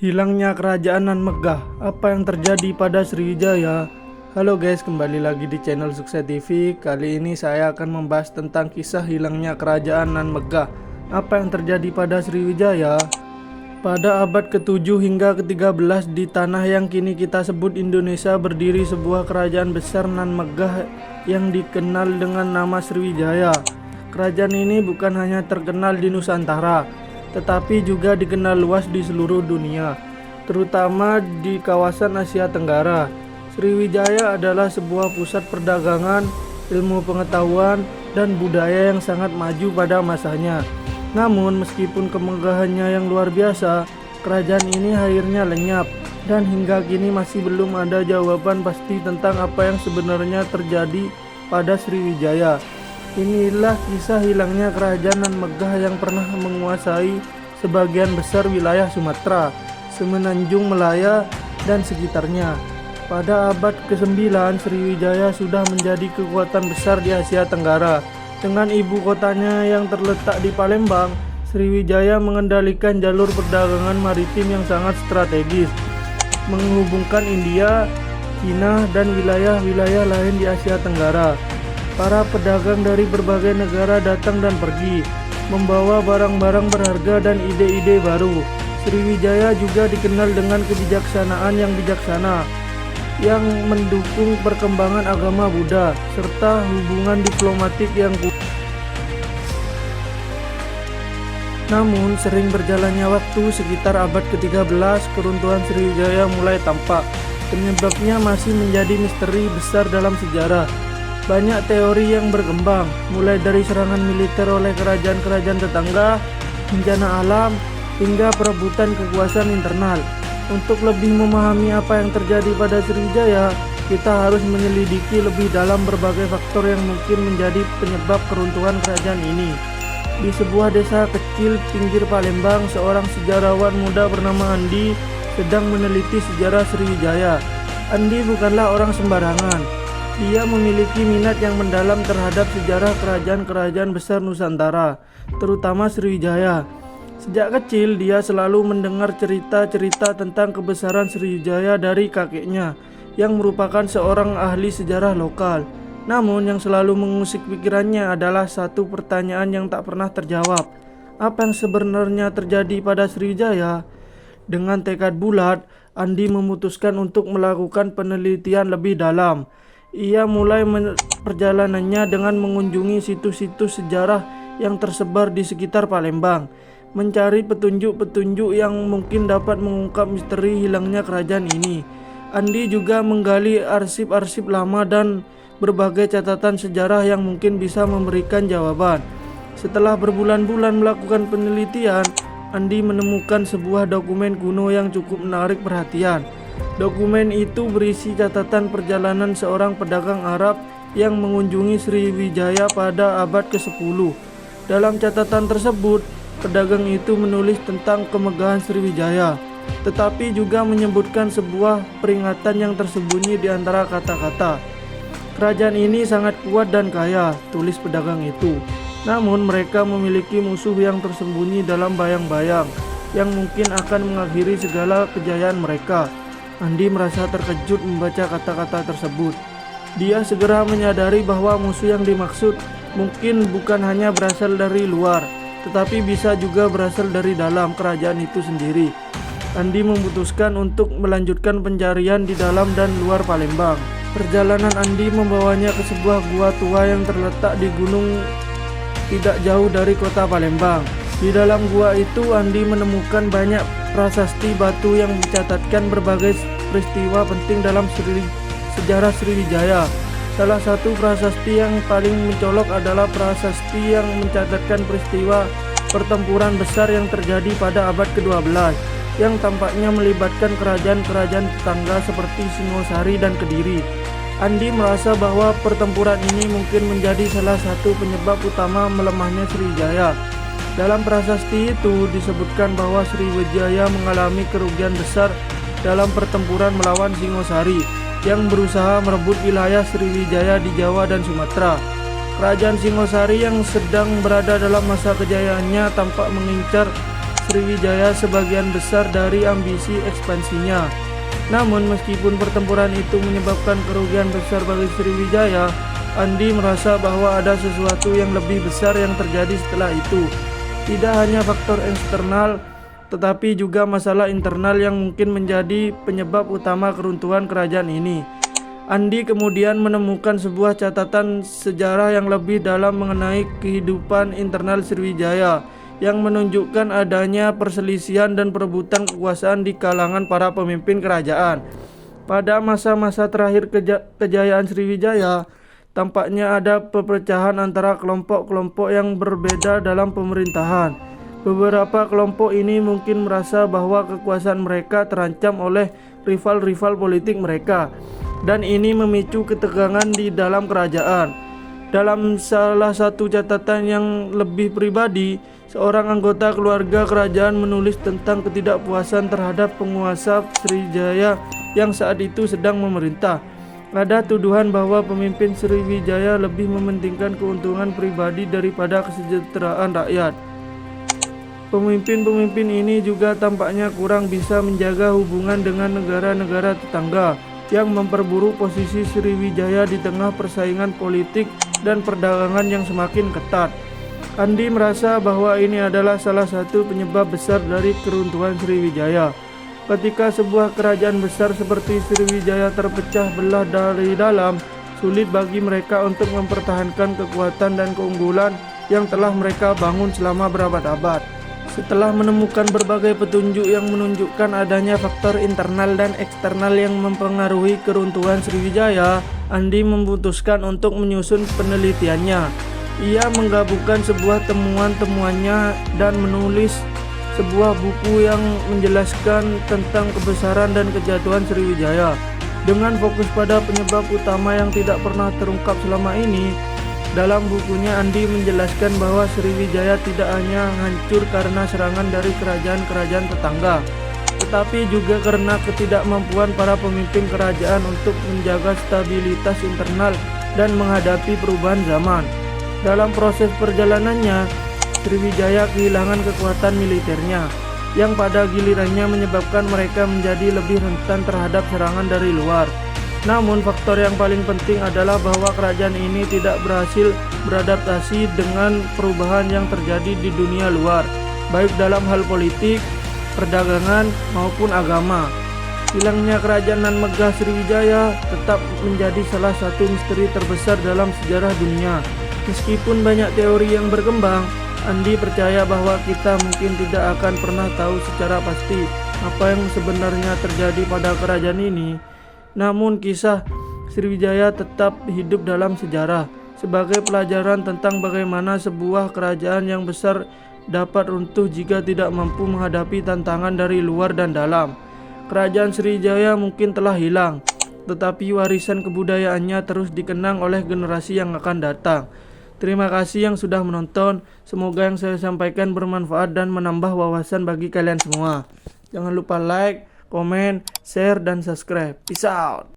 Hilangnya kerajaan Nan Megah, apa yang terjadi pada Sriwijaya? Halo guys, kembali lagi di channel Sukses TV. Kali ini saya akan membahas tentang kisah hilangnya kerajaan Nan Megah. Apa yang terjadi pada Sriwijaya? Pada abad ke-7 hingga ke-13 di tanah yang kini kita sebut Indonesia berdiri sebuah kerajaan besar Nan Megah yang dikenal dengan nama Sriwijaya. Kerajaan ini bukan hanya terkenal di Nusantara, tetapi juga dikenal luas di seluruh dunia, terutama di kawasan Asia Tenggara. Sriwijaya adalah sebuah pusat perdagangan, ilmu pengetahuan, dan budaya yang sangat maju pada masanya. Namun, meskipun kemegahannya yang luar biasa, kerajaan ini akhirnya lenyap, dan hingga kini masih belum ada jawaban pasti tentang apa yang sebenarnya terjadi pada Sriwijaya. Inilah kisah hilangnya kerajaan Nan Megah yang pernah menguasai sebagian besar wilayah Sumatera, Semenanjung Malaya, dan sekitarnya. Pada abad ke-9, Sriwijaya sudah menjadi kekuatan besar di Asia Tenggara. Dengan ibu kotanya yang terletak di Palembang, Sriwijaya mengendalikan jalur perdagangan maritim yang sangat strategis, menghubungkan India, Cina, dan wilayah-wilayah lain di Asia Tenggara. Para pedagang dari berbagai negara datang dan pergi, membawa barang-barang berharga dan ide-ide baru. Sriwijaya juga dikenal dengan kebijaksanaan yang bijaksana, yang mendukung perkembangan agama Buddha, serta hubungan diplomatik yang kuat. Namun, sering berjalannya waktu, sekitar abad ke-13, keruntuhan Sriwijaya mulai tampak. Penyebabnya masih menjadi misteri besar dalam sejarah. Banyak teori yang berkembang, mulai dari serangan militer oleh kerajaan-kerajaan tetangga, bencana alam, hingga perebutan kekuasaan internal. Untuk lebih memahami apa yang terjadi pada Sriwijaya, kita harus menyelidiki lebih dalam berbagai faktor yang mungkin menjadi penyebab keruntuhan kerajaan ini. Di sebuah desa kecil pinggir Palembang, seorang sejarawan muda bernama Andi sedang meneliti sejarah Sriwijaya. Andi bukanlah orang sembarangan. Dia memiliki minat yang mendalam terhadap sejarah kerajaan-kerajaan besar Nusantara, terutama Sriwijaya. Sejak kecil, dia selalu mendengar cerita-cerita tentang kebesaran Sriwijaya dari kakeknya, yang merupakan seorang ahli sejarah lokal. Namun, yang selalu mengusik pikirannya adalah satu pertanyaan yang tak pernah terjawab. Apa yang sebenarnya terjadi pada Sriwijaya? Dengan tekad bulat, Andi memutuskan untuk melakukan penelitian lebih dalam. Ia mulai perjalanannya dengan mengunjungi situs-situs sejarah yang tersebar di sekitar Palembang, mencari petunjuk-petunjuk yang mungkin dapat mengungkap misteri hilangnya kerajaan ini. Andi juga menggali arsip-arsip lama dan berbagai catatan sejarah yang mungkin bisa memberikan jawaban. Setelah berbulan-bulan melakukan penelitian, Andi menemukan sebuah dokumen kuno yang cukup menarik perhatian. Dokumen itu berisi catatan perjalanan seorang pedagang Arab yang mengunjungi Sriwijaya pada abad ke-10. Dalam catatan tersebut, pedagang itu menulis tentang kemegahan Sriwijaya, tetapi juga menyebutkan sebuah peringatan yang tersembunyi di antara kata-kata. Kerajaan ini sangat kuat dan kaya, tulis pedagang itu. Namun mereka memiliki musuh yang tersembunyi dalam bayang-bayang, yang mungkin akan mengakhiri segala kejayaan mereka. Andi merasa terkejut membaca kata-kata tersebut. Dia segera menyadari bahwa musuh yang dimaksud mungkin bukan hanya berasal dari luar, tetapi bisa juga berasal dari dalam kerajaan itu sendiri. Andi memutuskan untuk melanjutkan pencarian di dalam dan luar Palembang. Perjalanan Andi membawanya ke sebuah gua tua yang terletak di gunung tidak jauh dari kota Palembang. Di dalam gua itu, Andi menemukan banyak prasasti batu yang mencatatkan berbagai peristiwa penting dalam sejarah Sriwijaya. Salah satu prasasti yang paling mencolok adalah prasasti yang mencatatkan peristiwa pertempuran besar yang terjadi pada abad ke-12, yang tampaknya melibatkan kerajaan-kerajaan tetangga seperti Singosari dan Kediri. Andi merasa bahwa pertempuran ini mungkin menjadi salah satu penyebab utama melemahnya Sriwijaya. Dalam prasasti itu disebutkan bahwa Sriwijaya mengalami kerugian besar dalam pertempuran melawan Singosari yang berusaha merebut wilayah Sriwijaya di Jawa dan Sumatera. Kerajaan Singosari yang sedang berada dalam masa kejayaannya tampak mengincar Sriwijaya sebagian besar dari ambisi ekspansinya. Namun meskipun pertempuran itu menyebabkan kerugian besar bagi Sriwijaya, Andi merasa bahwa ada sesuatu yang lebih besar yang terjadi setelah itu. Tidak hanya faktor eksternal, tetapi juga masalah internal yang mungkin menjadi penyebab utama keruntuhan kerajaan ini. Andi kemudian menemukan sebuah catatan sejarah yang lebih dalam mengenai kehidupan internal Sriwijaya, yang menunjukkan adanya perselisihan dan perebutan kekuasaan di kalangan para pemimpin kerajaan. Pada masa-masa terakhir kejayaan Sriwijaya, tampaknya ada perpecahan antara kelompok-kelompok yang berbeda dalam pemerintahan. Beberapa kelompok ini mungkin merasa bahwa kekuasaan mereka terancam oleh rival-rival politik mereka, dan ini memicu ketegangan di dalam kerajaan. Dalam salah satu catatan yang lebih pribadi, seorang anggota keluarga kerajaan menulis tentang ketidakpuasan terhadap penguasa Sriwijaya yang saat itu sedang memerintah. Ada tuduhan bahwa pemimpin Sriwijaya lebih mementingkan keuntungan pribadi daripada kesejahteraan rakyat. Pemimpin-pemimpin ini juga tampaknya kurang bisa menjaga hubungan dengan negara-negara tetangga yang memperburuk posisi Sriwijaya di tengah persaingan politik dan perdagangan yang semakin ketat. Andi merasa bahwa ini adalah salah satu penyebab besar dari keruntuhan Sriwijaya. Ketika sebuah kerajaan besar seperti Sriwijaya terpecah belah dari dalam, sulit bagi mereka untuk mempertahankan kekuatan dan keunggulan yang telah mereka bangun selama berabad-abad. Setelah menemukan berbagai petunjuk yang menunjukkan adanya faktor internal dan eksternal yang mempengaruhi keruntuhan Sriwijaya, Andi memutuskan untuk menyusun penelitiannya. Ia menggabungkan sebuah temuan-temuannya dan menulis sebuah buku yang menjelaskan tentang kebesaran dan kejatuhan Sriwijaya. Dengan fokus pada penyebab utama yang tidak pernah terungkap selama ini, dalam bukunya Andi menjelaskan bahwa Sriwijaya tidak hanya hancur karena serangan dari kerajaan-kerajaan tetangga, tetapi juga karena ketidakmampuan para pemimpin kerajaan untuk menjaga stabilitas internal dan menghadapi perubahan zaman. Dalam proses perjalanannya, Sriwijaya kehilangan kekuatan militernya, yang pada gilirannya menyebabkan mereka menjadi lebih rentan terhadap serangan dari luar. Namun faktor yang paling penting adalah bahwa kerajaan ini tidak berhasil beradaptasi dengan perubahan yang terjadi di dunia luar, baik dalam hal politik, perdagangan, maupun agama. Hilangnya kerajaan nan megah Sriwijaya tetap menjadi salah satu misteri terbesar dalam sejarah dunia. Meskipun banyak teori yang berkembang, Andi percaya bahwa kita mungkin tidak akan pernah tahu secara pasti apa yang sebenarnya terjadi pada kerajaan ini. Namun kisah Sriwijaya tetap hidup dalam sejarah sebagai pelajaran tentang bagaimana sebuah kerajaan yang besar dapat runtuh jika tidak mampu menghadapi tantangan dari luar dan dalam. Kerajaan Sriwijaya mungkin telah hilang, tetapi warisan kebudayaannya terus dikenang oleh generasi yang akan datang. Terima kasih yang sudah menonton. Semoga yang saya sampaikan bermanfaat dan menambah wawasan bagi kalian semua. Jangan lupa like, komen, share, dan subscribe. Peace out.